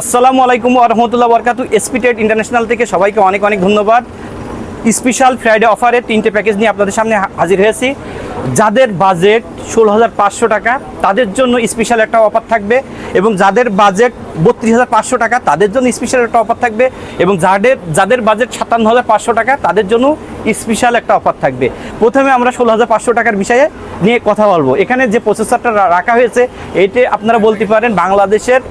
আসসালামু আলাইকুম ওয়া রাহমাতুল্লাহি ওয়া বারাকাতুহু। এসপি টেট ইন্টারন্যাশনাল থেকে সবাইকে অনেক অনেক ধন্যবাদ। স্পেশাল ফ্রাইডে অফারে 3টে প্যাকেজ নিয়ে আপনাদের সামনে হাজির হয়েছি। যাদের বাজেট 16,500 টাকা তাদের জন্য স্পেশাল একটা অফার থাকবে, এবং যাদের বাজেট 32,500 টাকা তাদের জন্য স্পেশাল একটা অফার থাকবে, এবং যাদের বাজেট 57,500 টাকা তাদের জন্য স্পেশাল একটা অফার থাকবে। প্রথমে আমরা 16,500 টাকার বিষয়ে নিয়ে কথা বলবো। এখানে যে প্রসেসরটা রাখা হয়েছে এইটা আপনারা বলতে পারেন বাংলাদেশের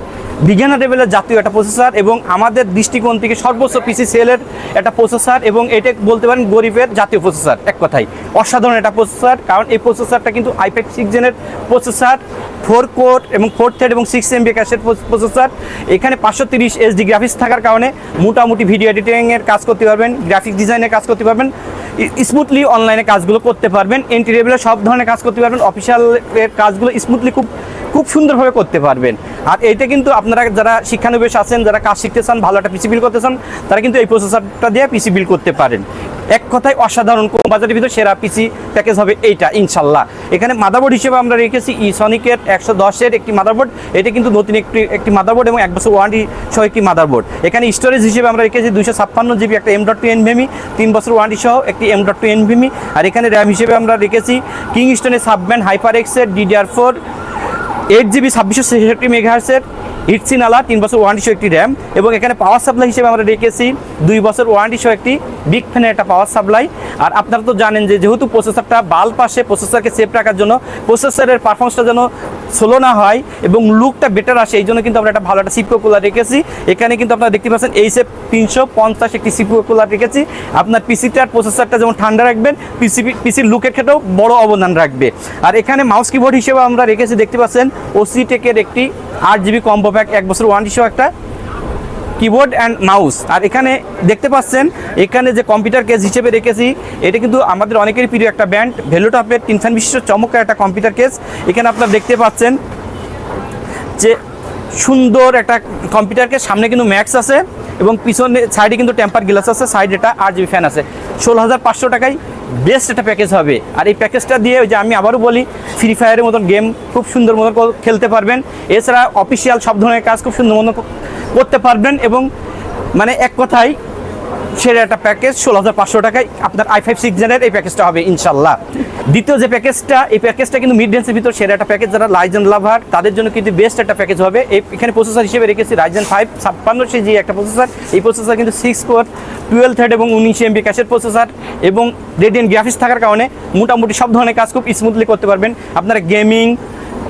বিজ্ঞানা লেভেলের জাতীয় একটা প্রসেসর, এবং আমাদের দৃষ্টিকোণ থেকে সর্বোচ্চ পিসি সেলের একটা প্রসেসর, এবং এটা বলতে পারেন গরিবের জাতীয় প্রসেসর। এক কথায় অসাধারণ একটা প্রসেসর, কারণ এই প্রসেসরটা কিন্তু i5 6 জেনের প্রসেসর, 4 কোর এবং 4 থ্রেড এবং 6 MB ক্যাশের প্রসেসর। এখানে 530 HD গ্রাফিক্স থাকার কারণে মোটামুটি ভিডিও এডিটিংয়ের কাজ করতে পারবেন, গ্রাফিক ডিজাইনের কাজ করতে পারবেন, স্মুথলি অনলাইনে কাজগুলো করতে পারবেন, এন্ট্রি লেভেলের সব ধরনের কাজ করতে পারবেন, অফিসিয়ালের কাজগুলো স্মুথলি খুব সুন্দরভাবে করতে পারবেন। আর এইটা কিন্তু আপনারা যারা শিক্ষানবিশ আছেন, যারা কাজ শিখতে চান, ভালো একটা পিসি বিল করতে চান, তারা কিন্তু এই প্রসেসরটা দিয়ে পিসি বিল করতে পারেন। এক কথায় অসাধারণ, কম বাজারের ভিতরে সেরা পিসি প্যাকেজ হবে এইটা ইনশাল্লাহ। এখানে মাদারবোর্ড হিসেবে আমরা রেখেছি ইসনিকের 110-এর একটি মাদারবোর্ড। এটা কিন্তু নতুন একটি মাদারবোর্ড এবং 1 বছর ওয়ারেন্টি সহ একটি মাদারবোর্ড। এখানে স্টোরেজ হিসেবে আমরা রেখেছি 256 GB একটা M.2 NVMe, 3 বছর ওয়ারেন্টি সহ একটি M.2 NVMe। আর এখানে র্যাম হিসেবে আমরা রেখেছি কিংস্টনের সাবম্যান HyperX-এর DDR4 8GB 2666 মেগাহার্টজের হিটসিনালা 3 বছর ওয়ারেন্টি সহ একটি র্যাম, এবং এখানে পাওয়ার সাপ্লাই হিসেবে আমরা রেখেছি 2 বছর ওয়ারেন্টি সহ একটি বিগ ফ্যানের একটা পাওয়ার সাপ্লাই। আর আপনারা তো জানেন যে যেহেতু প্রসেসরটা বাল্ব আসে, প্রসেসরকে সেফ রাখার জন্য, প্রসেসরের পারফরমেন্সটা যেন স্লো না হয় এবং লুকটা বেটার আসে, এই জন্য কিন্তু আমরা একটা ভালো একটা সিপকো কুলার রেখেছি। এখানে কিন্তু আপনারা দেখতে পাচ্ছেন এইচএফ 350 একটি সিপকো কুলার রেখেছি। আপনার পিসিটার প্রসেসরটা যেমন ঠান্ডা রাখবেন, পিসির লুকের ক্ষেত্রেও বড় অবদান রাখবে। আর এখানে মাউস কিবোর্ড হিসেবে আমরা রেখেছি, দেখতে পাচ্ছেন ওসি টেকের একটি 8GB কম্বো প্যাক, 1 বছর ওয়ারেন্টি সহ একটা কিবোর্ড অ্যান্ড মাউস। আর এখানে দেখতে পাচ্ছেন এখানে যে কম্পিউটার কেস হিসেবে রেখেছি, এটা কিন্তু আমাদের অনেকেরই প্রিয় একটা ব্র্যান্ড ভ্যালুটপের 3 ফ্যান বিশিষ্ট চমৎকার একটা কম্পিউটার কেস। এখানে আপনারা দেখতে পাচ্ছেন যে সুন্দর একটা কম্পিউটার কেস, সামনে কিন্তু ম্যাক্স আছে এবং পিছনে সাইডে কিন্তু টেম্পার গ্লাস আছে, সাইডে একটা 8GB ফ্যান আছে। 16,500 টাকায় বেস্ট একটা প্যাকেজ হবে। আর এই প্যাকেজটা দিয়ে ওই যে আমি আবারও বলি, ফ্রি ফায়ারের মতন গেম খুব সুন্দর মতন খেলতে পারবেন। এছাড়া অফিসিয়াল সব ধরনের কাজ খুব সুন্দর মতন করতে পারবেন, এবং মানে এক কথায় সেরা একটা প্যাকেজ 16,500 টাকায় আপনার i5 6 জেনের এই প্যাকেজটা হবে ইনশাল্লাহ। দ্বিতীয় যে প্যাকেজটা, এই প্যাকেজটা কিন্তু মিড রেঞ্জের ভিতর সেরা একটা প্যাকেজ, যারা রাইজেন লাভার তাদের জন্য কিন্তু বেস্ট একটা প্যাকেজ হবে। এখানে প্রসেসর হিসেবে রেখেছি রাইজেন 5 5600G একটা প্রসেসর। এই প্রসেসর কিন্তু 6 কোর 12 থ্রেড এবং 19 MB ক্যাশের প্রসেসর, এবং রেডিয়েন্ট গ্রাফিক্স থাকার কারণে মোটামুটি সব ধরনের কাজ খুব স্মুথলি করতে পারবেন। আপনারা গেমিং,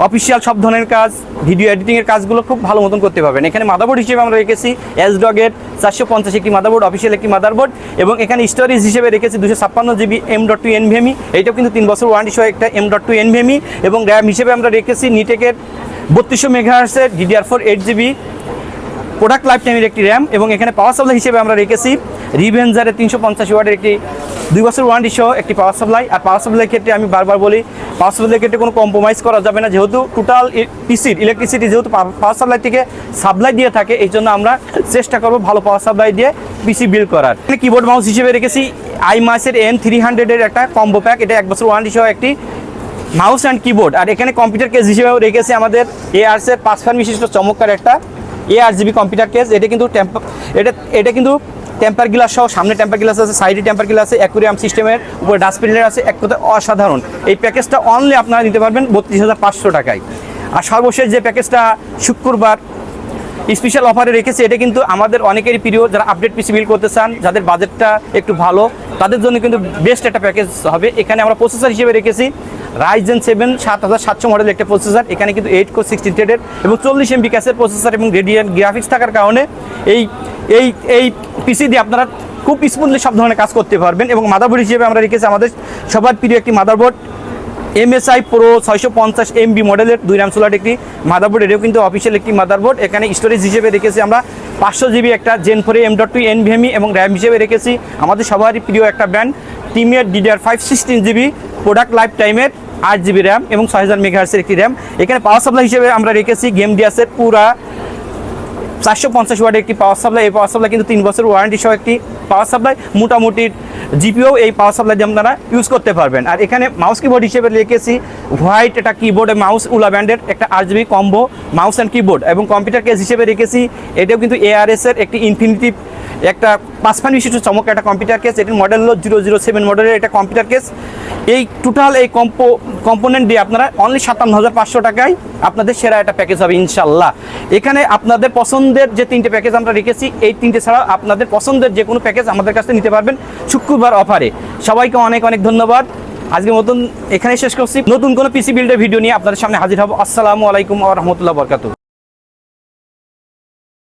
অফিসিয়াল সব ধরনের কাজ, ভিডিও এডিটিংয়ের কাজগুলো খুব ভালো মতন করতে পারবেন। এখানে মাদারবোর্ড হিসেবে আমরা রেখেছি এসডগের 450 একটি মাদারবোর্ড, অফিসিয়াল একটি মাদারবোর্ড, এবং এখানে স্টোরেজ হিসেবে রেখেছি 256GB M.2 NVMe। এইটাও কিন্তু 3 বছর ওয়ারেন্টি সহ একটা M.2 NVMe, এবং র্যাম হিসেবে আমরা রেখেছি নিটেকের 3200 মেগাহার্টজের DDR4 8GB প্রোডাক্ট লাইফ টাইমের একটি র্যাম, এবং এখানে পাওয়ার সাপ্লাই হিসেবে আমরা রেখেছি রিভেঞ্জারের 350 ওয়াটের একটি 2 বছর ওয়ারেন্টি সহ একটি পাওয়ার সাপ্লাই। আর পাওয়ার সাপ্লাইয়ের ক্ষেত্রে আমি বারবার বলি, পাওয়ার সাপ্লাইয়ের ক্ষেত্রে কোনো কম্প্রোমাইজ করা যাবে না, যেহেতু টোটাল পিসির ইলেকট্রিসিটি যেহেতু পাওয়ার সাপ্লাই থেকে সাপ্লাই দিয়ে থাকে, এই জন্য আমরা চেষ্টা করবো ভালো পাওয়ার সাপ্লাই দিয়ে পিসি বিল্ড করার। এখানে কিবোর্ড মাউস হিসেবে রেখেছি iMaus-এর N300-এর একটা কম্বো প্যাক, এটা 1 বছর ওয়ারেন্টি সহ একটি মাউস অ্যান্ড কিবোর্ড। আর এখানে কম্পিউটার কেস হিসেবেও রেখেছি আমাদের ARS-এর 5 ফ্যান বিশিষ্ট চমৎকার একটা ARGB কম্পিউটার কেস। এটা কিন্তু টেম্পার গ্লাস সহ, সামনে টেম্পার গ্লাস আছে, সাইডে টেম্পার গ্লাস আছে, অ্যাকুরিয়াম সিস্টেমের উপরে ডাস্টবিনের আছে, এক কথায় অসাধারণ। এই প্যাকেজটা অনলি আপনারা নিতে পারবেন 32,500 টাকায়। আর সর্বশেষ যে প্যাকেজটা শুক্রবার স্পেশাল অফারে রেখেছি, এটা কিন্তু আমাদের অনেকেরই প্রিয়, যারা আপডেট পিসি বিল করতে চান, যাদের বাজেটটা একটু ভালো, তাদের জন্য কিন্তু বেস্ট একটা প্যাকেজ হবে। এখানে আমরা প্রসেসর হিসেবে রেখেছি রাইজেন 7 7700 মডেল একটা প্রসেসর। এখানে কিন্তু 8 কোর 16 থ্রেডের এবং 40 MB ক্যাশের প্রসেসর এবং রেডিয়েন্ট গ্রাফিক্স থাকার কারণে এই পিসি দিয়ে আপনারা খুব স্মুথলি সব ধরনের কাজ করতে পারবেন। এবং মাদারবোর্ড হিসেবে আমরা রেখেছি আমাদের সবার প্রিয় একটি মাদারবোর্ড MSI Pro 650 MB মডেলের 2 RAM স্লট একটি মাদারবোর্ড। এটাও কিন্তু অফিসিয়াল একটি মাদারবোর্ড। এখানে স্টোরেজ হিসেবে রেখেছি আমরা 500GB একটা Gen 4 M.2 NVMe, এবং র্যাম হিসেবে রেখেছি আমাদের সবারই প্রিয় একটা ব্র্যান্ড টিমের DDR5 16GB প্রোডাক্ট লাইফ টাইমের 8GB র্যাম এবং 6000 মেগাহার্টজের একটি র্যাম। এখানে পাওয়ার সাপ্লাই হিসেবে আমরা রেখেছি গেম ডিয়াসের পুরা 450 ওয়াটের একটি পাওয়ার সাপ্লাই। এই পাওয়ার সাপ্লাই কিন্তু 3 বছর ওয়ারেন্টি সহ একটি পাওয়ার সাপ্লাই। মোটামুটি জিপিও এই পাওয়ার সাপ্লাই দিয়ে আপনারা ইউজ করতে পারবেন। আর এখানে মাউস কিবোর্ড হিসেবে রেখেছি হোয়াইট একটা কিবোর্ড, মাউস উলা ব্যান্ডের একটা RGB combo mouse and keyboard, এবং কম্পিউটার কেস হিসেবে রেখেছি এটাও কিন্তু ARS এর একটি ইনফিনিটিভ একটা 5 ফান বিশিষ্ট চমৎকার একটা কম্পিউটার কেস। এটির মডেল হলো 007 মডেলের একটা কম্পিউটার কেস। এই টোটাল এই কম্পোনেন্ট দিয়ে আপনারা অনলি 57,500 টাকায় আপনাদের সেরা একটা প্যাকেজ হবে ইনশাল্লাহ। এখানে আপনাদের পছন্দের যে 3টে প্যাকেজ আমরা রেখেছি, এই 3টে ছাড়াও আপনাদের পছন্দের যে কোনো প্যাকেজ আমাদের কাছে নিতে পারবেন শুক্রবার অফারে। সবাইকে অনেক অনেক ধন্যবাদ। আজকের মতন এখানে শেষ করছি। নতুন কোনো পিসি বিল্ডের ভিডিও নিয়ে আপনাদের সামনে হাজির হব। আসসালামু আলাইকুম ওয়া রাহমাতুল্লাহি ওয়া বারাকাতুহু।